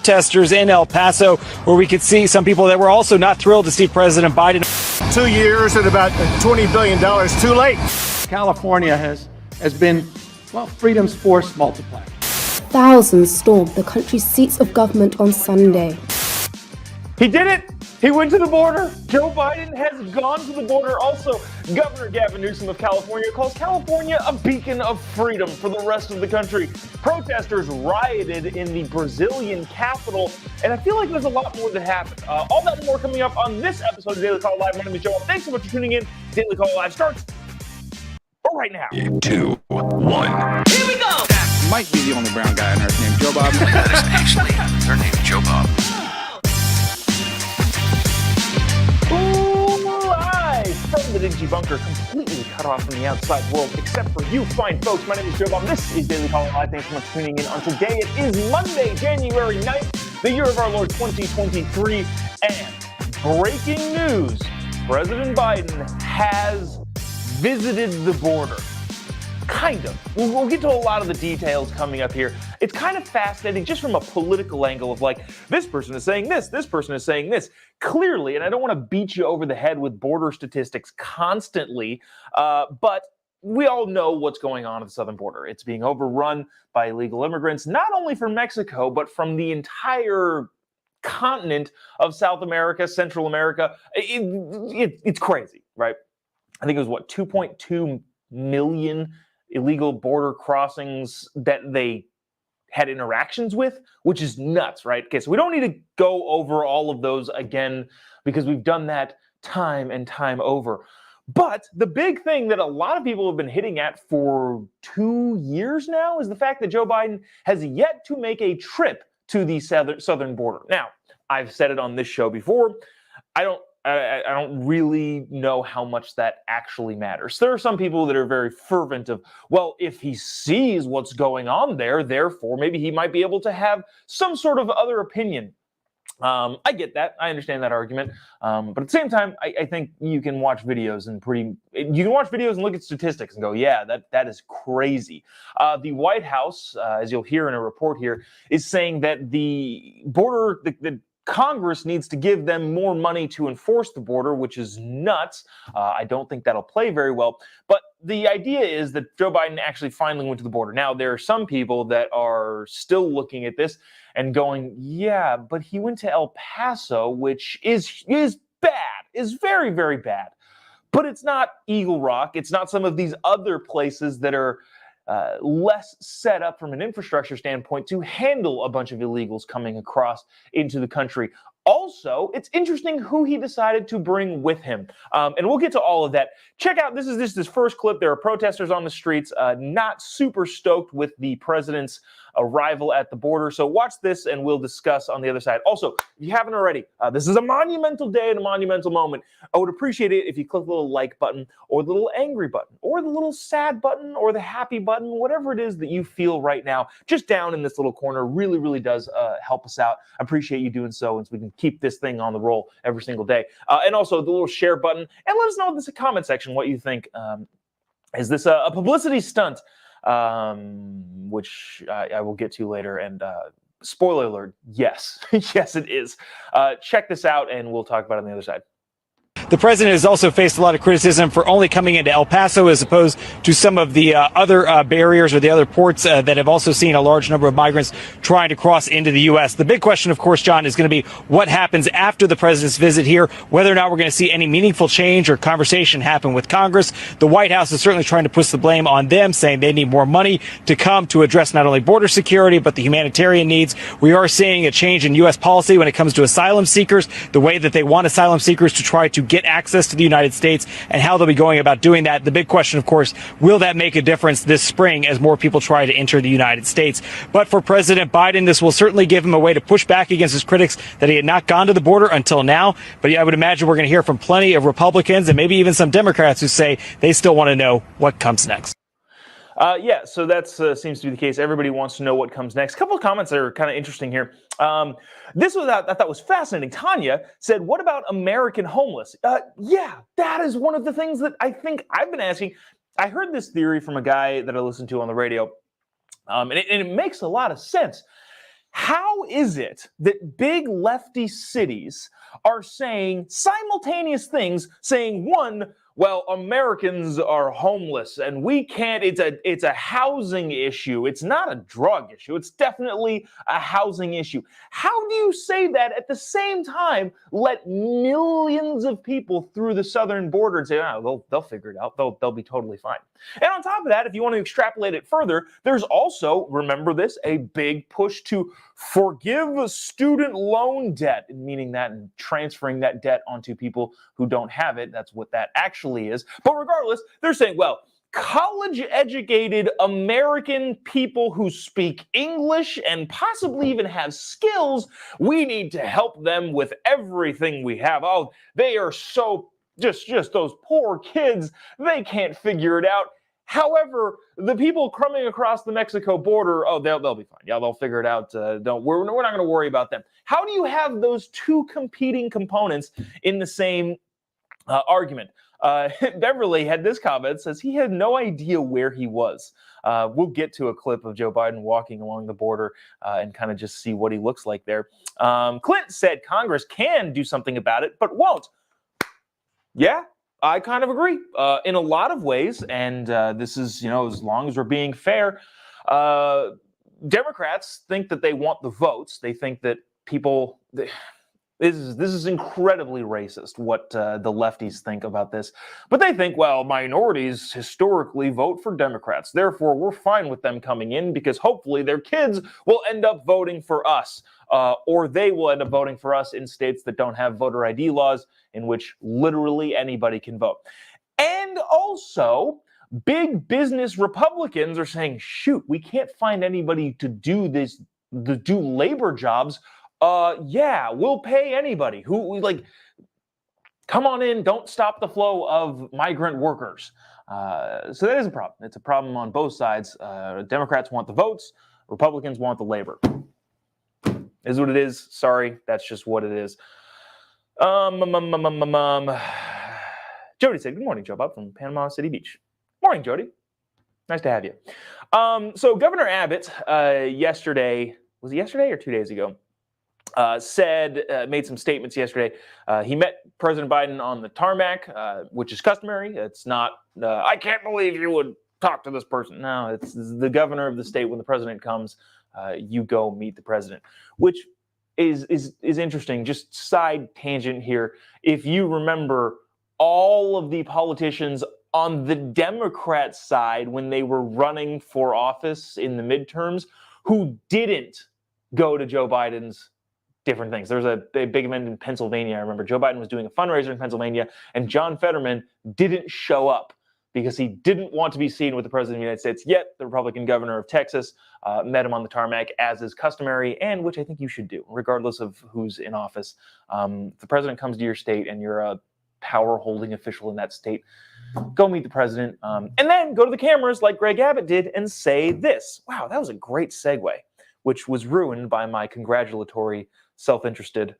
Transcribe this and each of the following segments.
protesters in El Paso, where we could see some people that were also not thrilled to see President Biden. 2 years at about $20 billion, too late. California has been, well, freedom's force multiplied. Thousands stormed the country's seats of government on Sunday. He did it! He went to the border. Joe Biden has gone to the border. Also, Governor Gavin Newsom of California calls California a beacon of freedom for the rest of the country. Protesters rioted in the Brazilian capital, and I feel like there's a lot more that happened. All that and more coming up on this episode of Daily Call Live. My name is Jobob. Thanks so much for tuning in. Daily Call Live starts right now. 2, 1. Here we go! That might be the only brown guy on earth named Jobob. That is actually her name, Jobob. Live from the dingy bunker, completely cut off from the outside world, except for you fine folks. My name is Jobob. This is Daily Call Live. Thanks so much for tuning in on today. It is Monday, January 9th, the year of our Lord 2023. And breaking news, President Biden has visited the border. Kind of. We'll get to a lot of the details coming up here. It's kind of fascinating just from a political angle of like, this person is saying this person is saying this. Clearly, and I don't want to beat you over the head with border statistics constantly, but we all know what's going on at the southern border. It's being overrun by illegal immigrants, not only from Mexico, but from the entire continent of South America, Central America. It's crazy, right? I think it was, 2.2 million illegal border crossings that they had interactions with, which is nuts, right? Okay, so we don't need to go over all of those again because we've done that time and time over. But the big thing that a lot of people have been hitting at for 2 years now is the fact that Joe Biden has yet to make a trip to the southern border. Now, I've said it on this show before. I don't really know how much that actually matters. There are some people that are very fervent of, well, if he sees what's going on there, therefore maybe he might be able to have some sort of other opinion. I get that. I understand that argument. But at the same time, I think you can watch videos and look at statistics and go, yeah, that is crazy. The White House, as you'll hear in a report here, is saying that the border, the Congress needs to give them more money to enforce the border, which is nuts. I don't think that'll play very well. But the idea is that Joe Biden actually finally went to the border. Now, there are some people that are still looking at this and going, yeah, but he went to El Paso, which is bad, is very, very bad. But it's not Eagle Rock. It's not some of these other places that are less set up from an infrastructure standpoint to handle a bunch of illegals coming across into the country. Also, it's interesting who he decided to bring with him. And we'll get to all of that. Check out, this is his first clip. There are protesters on the streets, not super stoked with the president's arrival at the border. So watch this and we'll discuss on the other side. Also, if you haven't already, this is a monumental day and a monumental moment. I would appreciate it if you click the little like button or the little angry button or the little sad button or the happy button, whatever it is that you feel right now, just down in this little corner really, really does help us out. I appreciate you doing so, and so we can keep this thing on the roll every single day. And also the little share button, and let us know in the comment section what you think. Is this a publicity stunt? Which I will get to later. And spoiler alert, yes. Yes, it is. Check this out, and we'll talk about it on the other side. The president has also faced a lot of criticism for only coming into El Paso as opposed to some of the other barriers or the other ports that have also seen a large number of migrants trying to cross into the U.S. The big question, of course, John, is going to be what happens after the president's visit here, whether or not we're going to see any meaningful change or conversation happen with Congress. The White House is certainly trying to push the blame on them, saying they need more money to come to address not only border security, but the humanitarian needs. We are seeing a change in U.S. policy when it comes to asylum seekers, the way that they want asylum seekers to try to get access to the United States and how they'll be going about doing that. The big question, of course, will that make a difference this spring as more people try to enter the United States? But for President Biden, this will certainly give him a way to push back against his critics that he had not gone to the border until now. But I would imagine we're going to hear from plenty of Republicans and maybe even some Democrats who say they still want to know what comes next. Yeah, so that seems to be the case. Everybody wants to know what comes next. A couple of comments that are kind of interesting here. This was I thought was fascinating. Tanya said, "What about American homeless?" Yeah, that is one of the things that I think I've been asking. I heard this theory from a guy that I listened to on the radio, and it makes a lot of sense. How is it that big lefty cities are saying simultaneous things, saying one, well, Americans are homeless and we can't, it's a housing issue. It's not a drug issue. It's definitely a housing issue. How do you say that at the same time let millions of people through the southern border and say, oh, they'll figure it out. They'll be totally fine. And on top of that, if you want to extrapolate it further, there's also, remember this, a big push to forgive student loan debt, meaning that and transferring that debt onto people who don't have it. That's what that actually is. But regardless, they're saying, well, college-educated American people who speak English and possibly even have skills, we need to help them with everything we have. Oh, they are so just those poor kids, they can't figure it out. However, the people coming across the Mexico border, oh, they'll be fine. Yeah, they'll figure it out. We're not going to worry about them. How do you have those two competing components in the same argument? Beverly had this comment, says he had no idea where he was. We'll get to a clip of Joe Biden walking along the border and kind of just see what he looks like there. Clint said Congress can do something about it, but won't. Yeah, I kind of agree in a lot of ways. And this is, as long as we're being fair, Democrats think that they want the votes. They think that people... This is incredibly racist what the lefties think about this. But they think, well, minorities historically vote for Democrats. Therefore, we're fine with them coming in because hopefully their kids will end up voting for us. Or they will end up voting for us in states that don't have voter ID laws in which literally anybody can vote. And also, big business Republicans are saying, shoot, we can't find anybody to do labor jobs. Yeah, we'll pay anybody who come on in, don't stop the flow of migrant workers. So that is a problem. It's a problem on both sides. Democrats want the votes, Republicans want the labor. Is what it is. Sorry, that's just what it is. Jody said, good morning, Jobob from Panama City Beach. Morning, Jody. Nice to have you. So Governor Abbott yesterday, was it yesterday or 2 days ago? Made some statements yesterday. He met President Biden on the tarmac, which is customary. It's not, I can't believe you would talk to this person. No, it's the governor of the state. When the president comes, you go meet the president, which is interesting. Just side tangent here. If you remember, all of the politicians on the Democrat side, when they were running for office in the midterms, who didn't go to Joe Biden's different things. There was a big event in Pennsylvania. I remember Joe Biden was doing a fundraiser in Pennsylvania, and John Fetterman didn't show up because he didn't want to be seen with the president of the United States. Yet the Republican governor of Texas met him on the tarmac, as is customary, and which I think you should do, regardless of who's in office. If the president comes to your state and you're a power-holding official in that state, go meet the president, and then go to the cameras like Greg Abbott did and say this. Wow, that was a great segue, which was ruined by my congratulatory, self-interested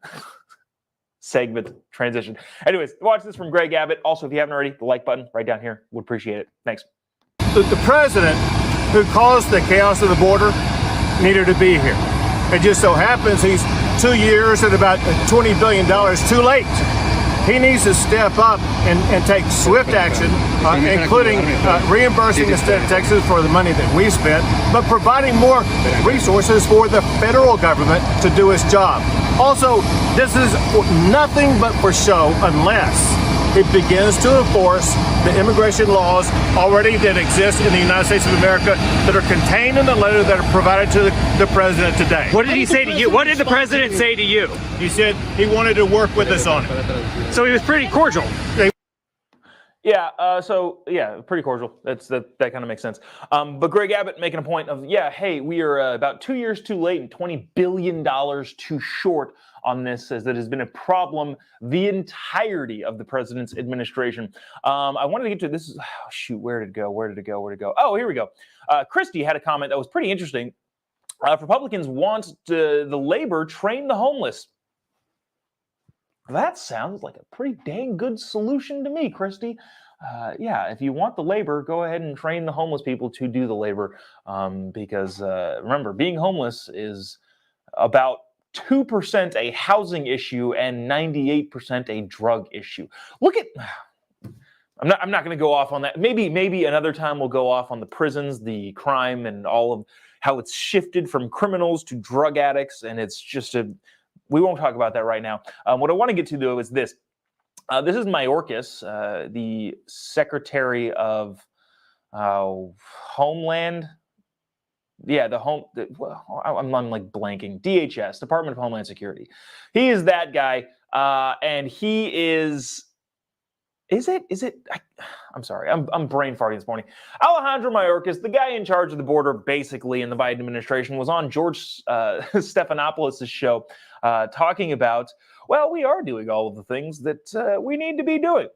segment transition. Anyways, watch this from Greg Abbott. Also, if you haven't already, the like button right down here. Would appreciate it. Thanks. The president who caused the chaos of the border needed to be here. It just so happens he's 2 years and about $20 billion too late. He needs to step up and take swift action, including reimbursing the state of Texas for the money that we spent, but providing more resources for the federal government to do its job. Also, this is nothing but for show unless it begins to enforce the immigration laws already that exist in the United States of America that are contained in the letter that are provided to the president today. What did he say to you? What did the president say to you? He said he wanted to work with us on it. So he was pretty cordial. Yeah, pretty cordial. That kind of makes sense. But Greg Abbott making a point of, hey, we are about 2 years too late and $20 billion too short on this, as that has been a problem the entirety of the president's administration. I wanted to get to this. Where did it go? Oh, here we go. Christie had a comment that was pretty interesting. If Republicans want the labor, train the homeless. That sounds like a pretty dang good solution to me, Christy. If you want the labor, go ahead and train the homeless people to do the labor. Because remember, being homeless is about 2% a housing issue and 98% a drug issue. Look at, I'm not going to go off on that. Maybe another time we'll go off on the prisons, the crime, and all of how it's shifted from criminals to drug addicts, and it's just we won't talk about that right now. What I want to get to, though, is this. This is Mayorkas, the Secretary of Homeland. Yeah, I'm like blanking. DHS, Department of Homeland Security. He is that guy, and he is. Is it? I'm sorry. I'm brain farting this morning. Alejandro Mayorkas, the guy in charge of the border, basically in the Biden administration, was on George Stephanopoulos' show, talking about, well, we are doing all of the things that we need to be doing.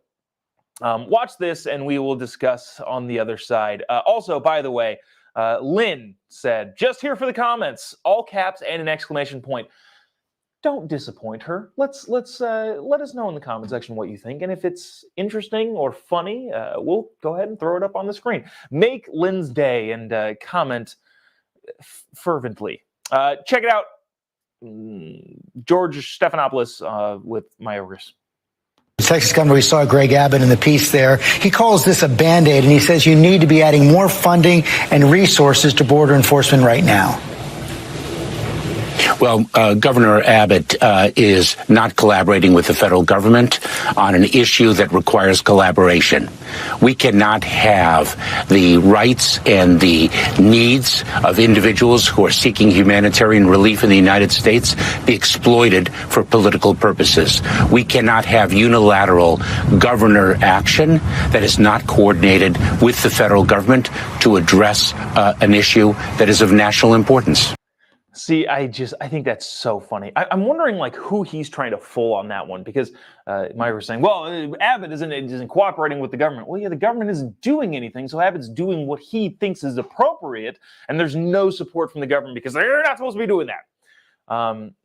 Watch this, and we will discuss on the other side. Also, by the way, Lynn said, just here for the comments, all caps and an exclamation point. Don't disappoint her. Let us know in the comment section what you think, and if it's interesting or funny, we'll go ahead and throw it up on the screen. Make Lynn's day and comment fervently. Check it out, George Stephanopoulos with Mayorkas. Texas Governor, we saw Greg Abbott in the piece there. He calls this a Band-Aid, and he says you need to be adding more funding and resources to border enforcement right now. Well, Governor Abbott is not collaborating with the federal government on an issue that requires collaboration. We cannot have the rights and the needs of individuals who are seeking humanitarian relief in the United States be exploited for political purposes. We cannot have unilateral governor action that is not coordinated with the federal government to address an issue that is of national importance. See, I think that's so funny. I'm wondering, like, who he's trying to fool on that one, because Mike was saying, well, Abbott isn't cooperating with the government. Well, yeah, the government isn't doing anything, so Abbott's doing what he thinks is appropriate, and there's no support from the government because they're not supposed to be doing that.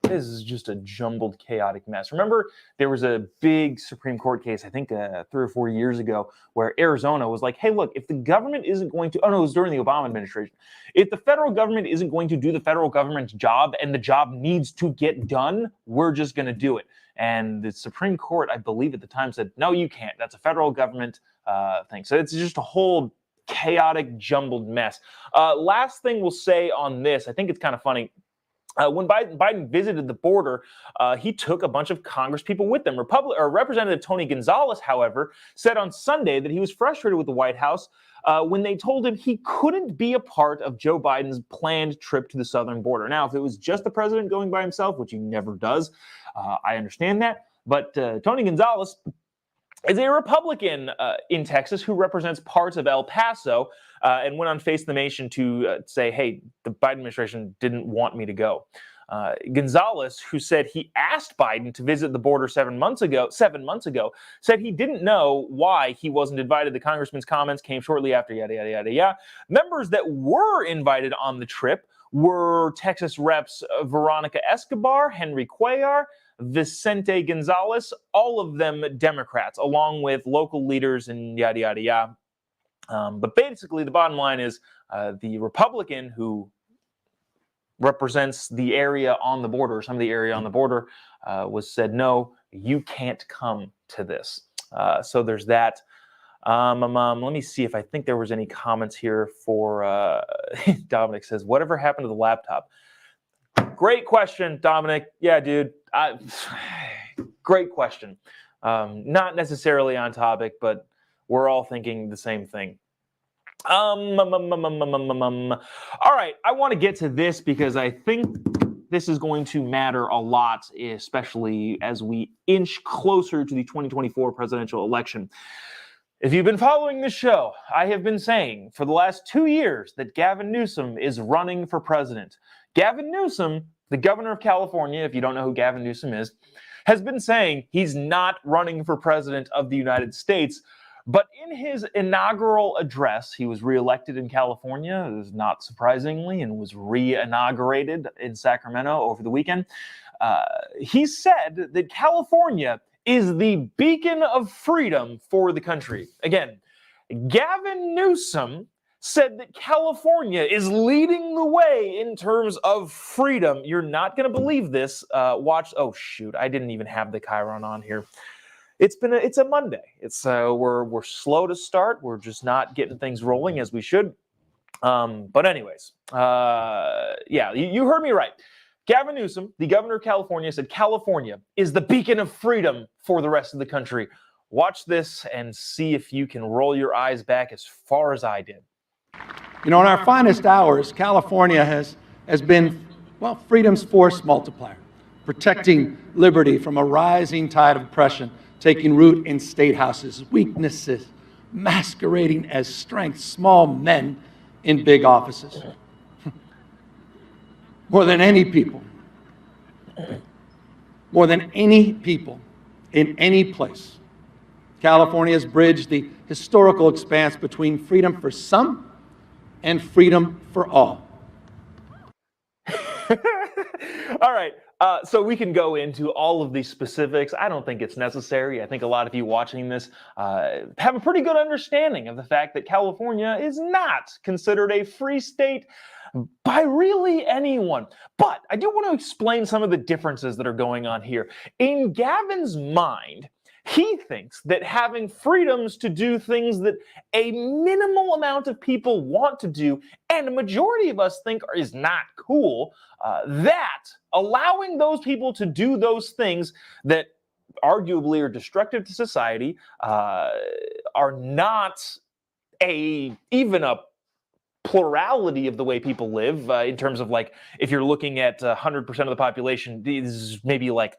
This is just a jumbled, chaotic mess. Remember, there was a big Supreme Court case, I think 3 or 4 years ago, where Arizona was like, hey, look, if the government isn't going to, it was during the Obama administration, if the federal government isn't going to do the federal government's job and the job needs to get done, we're just going to do it. And the Supreme Court, I believe at the time, said, no, you can't. That's a federal government thing. So it's just a whole chaotic, jumbled mess. Last thing we'll say on this, I think it's kind of funny. When Biden visited the border, he took a bunch of Congress people with them. Representative Tony Gonzalez, however, said on Sunday that he was frustrated with the White House when they told him he couldn't be a part of Joe Biden's planned trip to the southern border. Now, if it was just the president going by himself, which he never does, I understand that. But Tony Gonzalez is a Republican in Texas who represents parts of El Paso and went on Face the Nation to say, hey, the Biden administration didn't want me to go. Gonzalez, who said he asked Biden to visit the border 7 months ago, said he didn't know why he wasn't invited. The congressman's comments came shortly after, yada, yada, yada, yada. Members that were invited on the trip were Texas Reps Veronica Escobar, Henry Cuellar, Vicente Gonzalez, all of them Democrats, along with local leaders and yada, yada, yada. But basically, the bottom line is the Republican who represents the area on the border, some of the area on the border, was said, no, you can't come to this. So there's that. Let me see if I think there was any comments here for Dominic says, whatever happened to the laptop? Great question, Dominic. Yeah, dude. Great question. Not necessarily on topic, but we're all thinking the same thing. All right, I want to get to this because I think this is going to matter a lot, especially as we inch closer to the 2024 presidential election. If you've been following this show, I have been saying for the last 2 years that Gavin Newsom is running for president. Gavin Newsom, the governor of California, if you don't know who Gavin Newsom is, has been saying he's not running for president of the United States. But in his inaugural address, he was reelected in California, not surprisingly, and was re-inaugurated in Sacramento over the weekend. He said that California is the beacon of freedom for the country. Again, Gavin Newsom said that California is leading the way in terms of freedom. You're not going to believe this. Watch. Oh shoot, I didn't even have the Chiron on here. It's a Monday. We're slow to start. We're just not getting things rolling as we should. But anyways, yeah, you heard me right. Gavin Newsom, the governor of California, said California is the beacon of freedom for the rest of the country. Watch this and see if you can roll your eyes back as far as I did. You know, in our finest hours, California has been, well, freedom's force multiplier, protecting liberty from a rising tide of oppression, taking root in state houses, weaknesses masquerading as strength, small men in big offices. More than any people in any place, California has bridged the historical expanse between freedom for some and freedom for all. All right. So we can go into all of these specifics. I don't think it's necessary. I think a lot of you watching this have a pretty good understanding of the fact that California is not considered a free state by really anyone. But I do want to explain some of the differences that are going on here. In Gavin's mind, he thinks that having freedoms to do things that a minimal amount of people want to do, and a majority of us think is not cool, that allowing those people to do those things that arguably are destructive to society are not even a plurality of the way people live, in terms of, like, if you're looking at 100% of the population, this is maybe like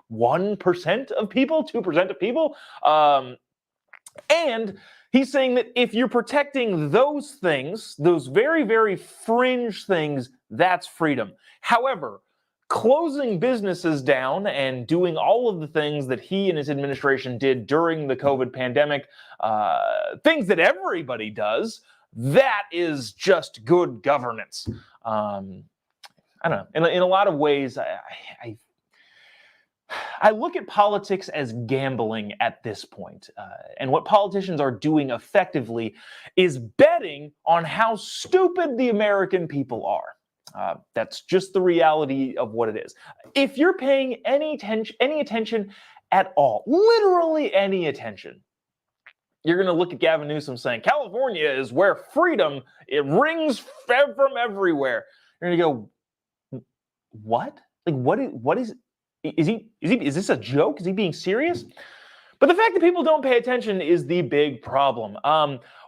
1% of people, 2% of people. And he's saying that if you're protecting those things, those very, very fringe things, that's freedom. However, closing businesses down and doing all of the things that he and his administration did during the COVID pandemic, things that everybody does, that is just good governance. I don't know. In a lot of ways, I look at politics as gambling at this point. And what politicians are doing effectively is betting on how stupid the American people are. That's just the reality of what it is. If you're paying any attention at all, literally any attention, you're going to look at Gavin Newsom saying, California is where freedom, it rings from everywhere. You're going to go, what? Like, what is this a joke? Is he being serious? But the fact that people don't pay attention is the big problem.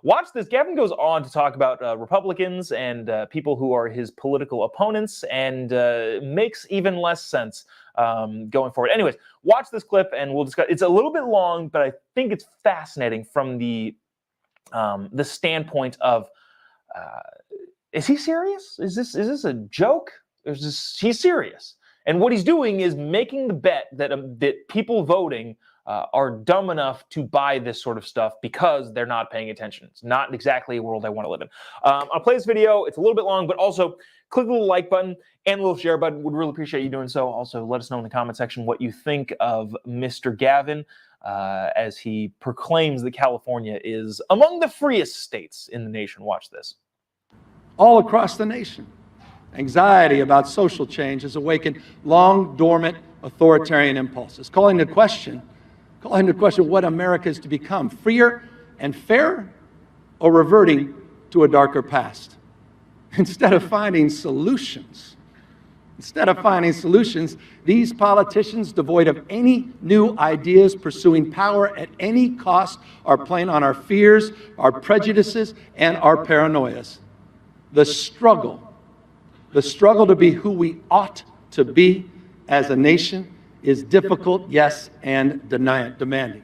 Watch this. Gavin goes on to talk about Republicans and people who are his political opponents, and makes even less sense going forward. Anyways, watch this clip and we'll discuss. It's a little bit long, but I think it's fascinating from the standpoint of, is he serious? Is this a joke? He's serious. And what he's doing is making the bet that people voting are dumb enough to buy this sort of stuff because they're not paying attention. It's not exactly a world I want to live in. I'll play this video. It's a little bit long, but also click the little like button and the little share button. Would really appreciate you doing so. Also, let us know in the comment section what you think of Mr. Gavin as he proclaims that California is among the freest states in the nation. Watch this. All across the nation, anxiety about social change has awakened long dormant authoritarian impulses, calling into question what America is to become, freer and fairer, or reverting to a darker past. Instead of finding solutions, these politicians devoid of any new ideas, pursuing power at any cost, are playing on our fears, our prejudices, and our paranoias. The struggle to be who we ought to be as a nation is difficult, yes, and demanding.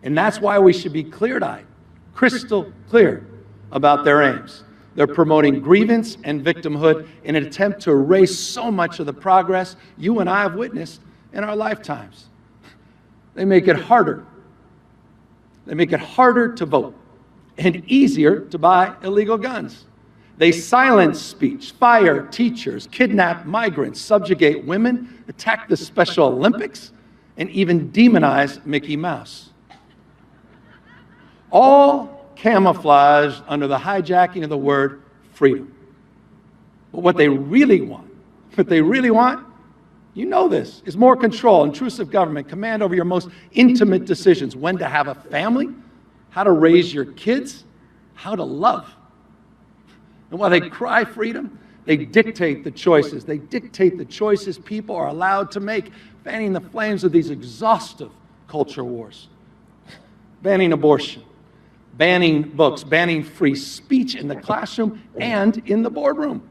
And that's why we should be clear-eyed, crystal clear about their aims. They're promoting grievance and victimhood in an attempt to erase so much of the progress you and I have witnessed in our lifetimes. They make it harder. They make it harder to vote and easier to buy illegal guns. They silence speech, fire teachers, kidnap migrants, subjugate women, attack the Special Olympics, and even demonize Mickey Mouse. All camouflaged under the hijacking of the word freedom. But what they really want, you know this, is more control, intrusive government, command over your most intimate decisions, when to have a family, how to raise your kids, how to love. And while they cry freedom, they dictate the choices. They dictate the choices people are allowed to make, fanning the flames of these exhaustive culture wars. Banning abortion, banning books, banning free speech in the classroom and in the boardroom.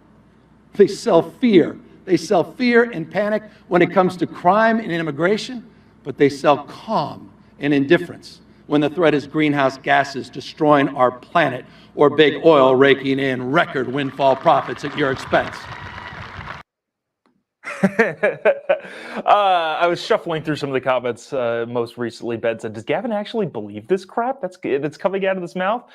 They sell fear. They sell fear and panic when it comes to crime and immigration, but they sell calm and indifference when the threat is greenhouse gases destroying our planet or big oil raking in record windfall profits at your expense. I was shuffling through some of the comments most recently. Ben said, does Gavin actually believe this crap that's coming out of his mouth?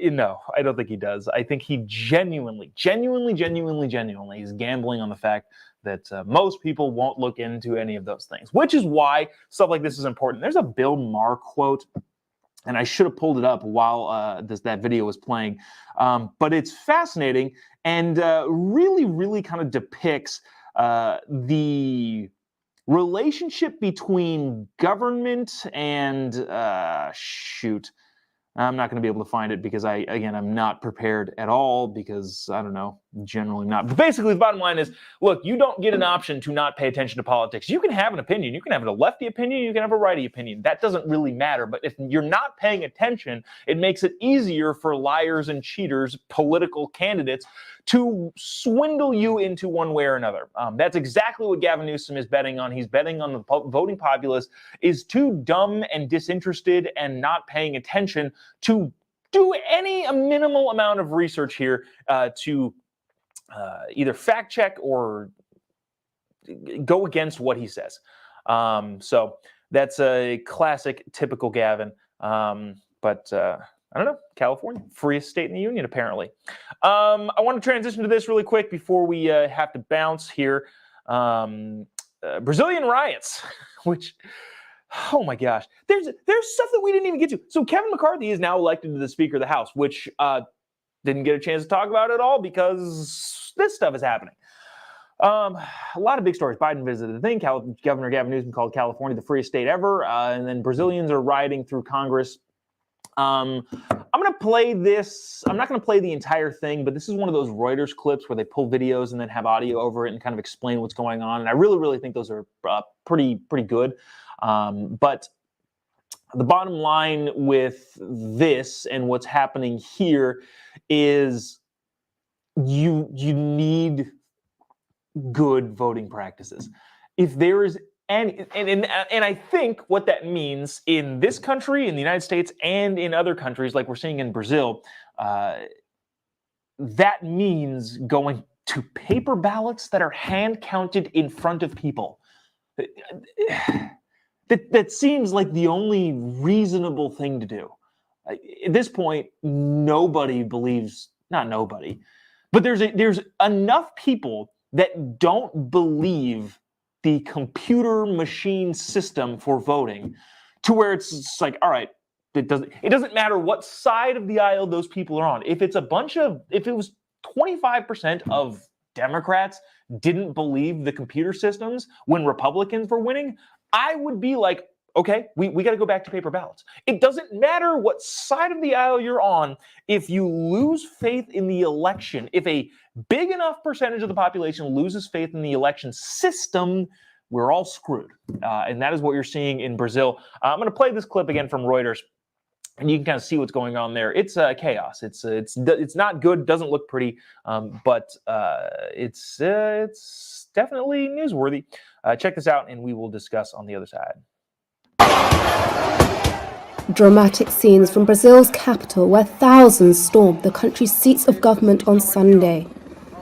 No, I don't think he does. I think he genuinely is gambling on the fact that most people won't look into any of those things, which is why stuff like this is important. There's a Bill Maher quote, and I should have pulled it up while that video was playing, but it's fascinating and really kind of depicts the relationship between government and I'm not going to be able to find it because I'm not prepared at all because, I don't know, generally not. But basically, the bottom line is, look, you don't get an option to not pay attention to politics. You can have an opinion. You can have a lefty opinion. You can have a righty opinion. That doesn't really matter. But if you're not paying attention, it makes it easier for liars and cheaters, political candidates, to swindle you into one way or another. That's exactly what Gavin Newsom is betting on. He's betting on the voting populace is too dumb and disinterested and not paying attention to do a minimal amount of research here to either fact check or go against what he says. So that's a classic, typical Gavin. But I don't know, California, freest state in the union, apparently. I want to transition to this really quick before we have to bounce here. Brazilian riots, which, oh my gosh, there's stuff that we didn't even get to. So Kevin McCarthy is now elected to the Speaker of the House, which didn't get a chance to talk about at all because this stuff is happening. A lot of big stories. Biden visited the thing. Governor Gavin Newsom called California the freest state ever. And then Brazilians are rioting through Congress. I'm going to play this. I'm not going to play the entire thing, but this is one of those Reuters clips where they pull videos and then have audio over it and kind of explain what's going on. And I really think those are pretty good. But the bottom line with this and what's happening here is you need good voting practices. If there is and I think what that means in this country, in the United States, and in other countries like we're seeing in Brazil, that means going to paper ballots that are hand counted in front of people. That seems like the only reasonable thing to do. At this point, nobody believes, not nobody, but there's enough people that don't believe the computer machine system for voting to where it's just like, all right, it doesn't matter what side of the aisle those people are on. If it was 25% of Democrats didn't believe the computer systems when Republicans were winning, I would be like, okay, we got to go back to paper ballots. It doesn't matter what side of the aisle you're on. If you lose faith in the election, if a big enough percentage of the population loses faith in the election system, we're all screwed. And that is what you're seeing in Brazil. I'm going to play this clip again from Reuters, and you can kind of see what's going on there. It's chaos. It's not good. Doesn't look pretty, but it's definitely newsworthy. Check this out, and we will discuss on the other side. Dramatic scenes from Brazil's capital where thousands stormed the country's seats of government on Sunday.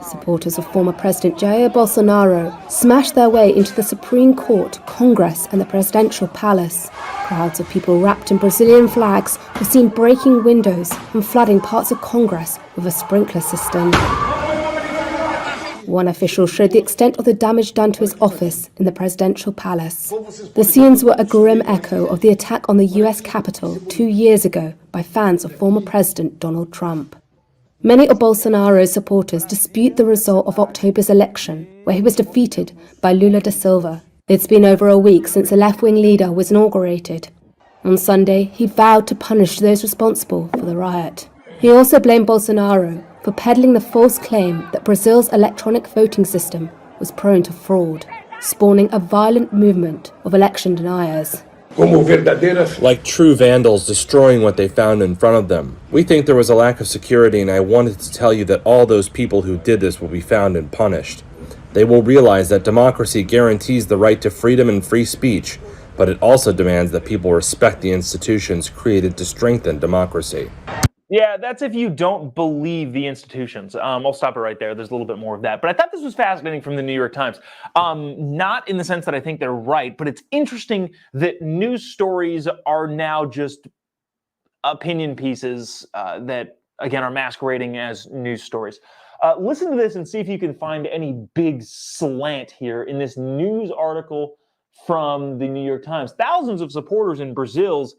Supporters of former President Jair Bolsonaro smashed their way into the Supreme Court, Congress and the presidential palace. Crowds of people wrapped in Brazilian flags were seen breaking windows and flooding parts of Congress with a sprinkler system. One official showed the extent of the damage done to his office in the presidential palace. The scenes were a grim echo of the attack on the US Capitol 2 years ago by fans of former President Donald Trump. Many of Bolsonaro's supporters dispute the result of October's election, where he was defeated by Lula da Silva. It's been over a week since the left-wing leader was inaugurated. On Sunday, he vowed to punish those responsible for the riot. He also blamed Bolsonaro for peddling the false claim that Brazil's electronic voting system was prone to fraud, spawning a violent movement of election deniers. Like true vandals destroying what they found in front of them. We think there was a lack of security, and I wanted to tell you that all those people who did this will be found and punished. They will realize that democracy guarantees the right to freedom and free speech, but it also demands that people respect the institutions created to strengthen democracy. Yeah, that's if you don't believe the institutions. I'll stop it right there. There's a little bit more of that. But I thought this was fascinating from the New York Times. Not in the sense that I think they're right, but it's interesting that news stories are now just opinion pieces that, again, are masquerading as news stories. Listen to this and see if you can find any big slant here in this news article from the New York Times. Thousands of supporters of Brazil's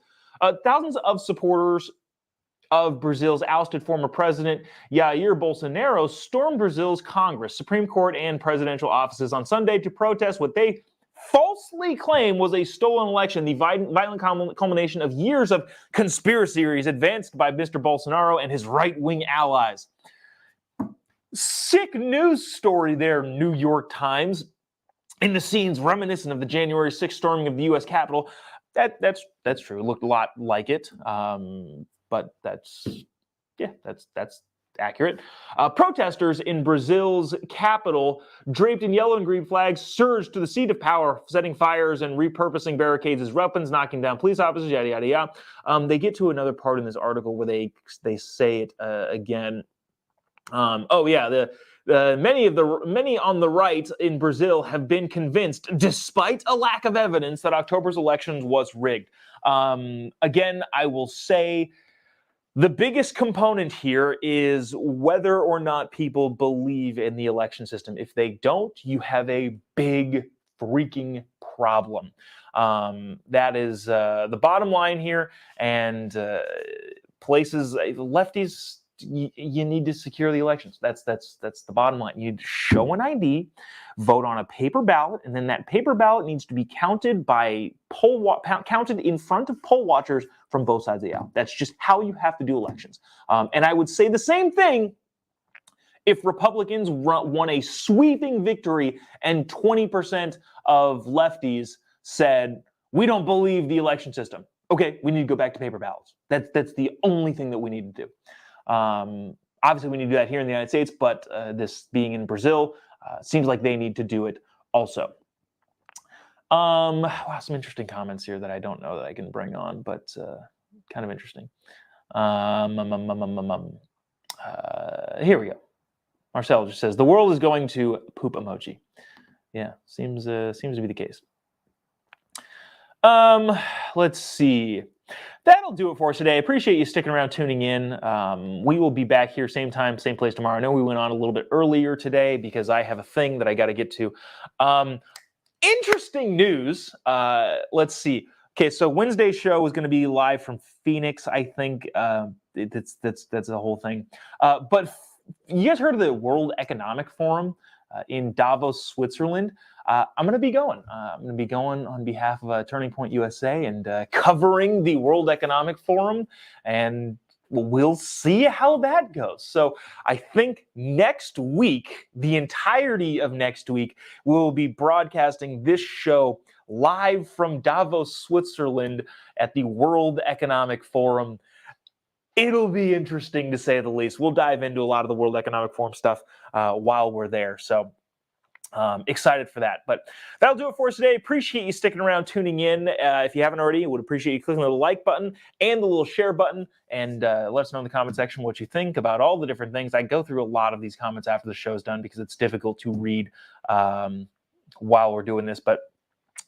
ousted former president Jair Bolsonaro stormed Brazil's Congress, Supreme Court, and presidential offices on Sunday to protest what they falsely claim was a stolen election, the violent culmination of years of conspiracy theories advanced by Mr. Bolsonaro and his right-wing allies. Sick news story there, New York Times. In the scenes reminiscent of the January 6th storming of the U.S. Capitol. That's true. It looked a lot like it. But that's accurate. Protesters in Brazil's capital, draped in yellow and green flags, surged to the seat of power, setting fires and repurposing barricades as weapons, knocking down police officers, yada, yada, yada. They get to another part in this article where they say it again. Many on the right in Brazil have been convinced, despite a lack of evidence, that October's election was rigged. Again, I will say, the biggest component here is whether or not people believe in the election system. If they don't, you have a big freaking problem. That is the bottom line here. And lefties, you need to secure the elections. That's the bottom line. You show an ID, vote on a paper ballot, and then that paper ballot needs to be counted by counted in front of poll watchers from both sides of the aisle. That's just how you have to do elections. And I would say the same thing if Republicans won a sweeping victory and 20% of lefties said, we don't believe the election system. Okay, we need to go back to paper ballots. That's the only thing that we need to do. Obviously, we need to do that here in the United States, but this being in Brazil seems like they need to do it also. Wow, some interesting comments here that I don't know that I can bring on, but kind of interesting. Here we go. Marcel just says, the world is going to poop emoji. Yeah, seems to be the case. Let's see. That'll do it for us today. Appreciate you sticking around, tuning in. We will be back here same time, same place tomorrow. I know we went on a little bit earlier today because I have a thing that I got to get to. Interesting news. Let's see. Okay, so Wednesday's show is going to be live from Phoenix. I think that's the whole thing. But you guys heard of the World Economic Forum in Davos, Switzerland? I'm going to be going. I'm going to be going on behalf of Turning Point USA and covering the World Economic Forum, and we'll see how that goes. So I think next week, the entirety of next week, we'll be broadcasting this show live from Davos, Switzerland at the World Economic Forum. It'll be interesting to say the least. We'll dive into a lot of the World Economic Forum stuff while we're there. So excited for that. But that'll do it for us today. Appreciate you sticking around, tuning in. If you haven't already, would appreciate you clicking the like button and the little share button, and let us know in the comment section what you think about all the different things. I go through a lot of these comments after the show's done because it's difficult to read while we're doing this. But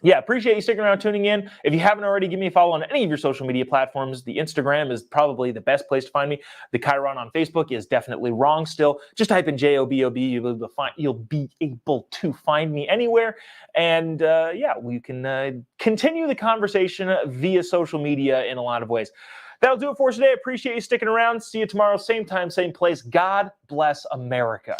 yeah, appreciate you sticking around, tuning in. If you haven't already, give me a follow on any of your social media platforms. The Instagram is probably the best place to find me. The Chiron on Facebook is definitely wrong still. Just type in JOBOB. You'll be able to find me anywhere. And yeah, we can continue the conversation via social media in a lot of ways. That'll do it for us today. Appreciate you sticking around. See you tomorrow, same time, same place. God bless America.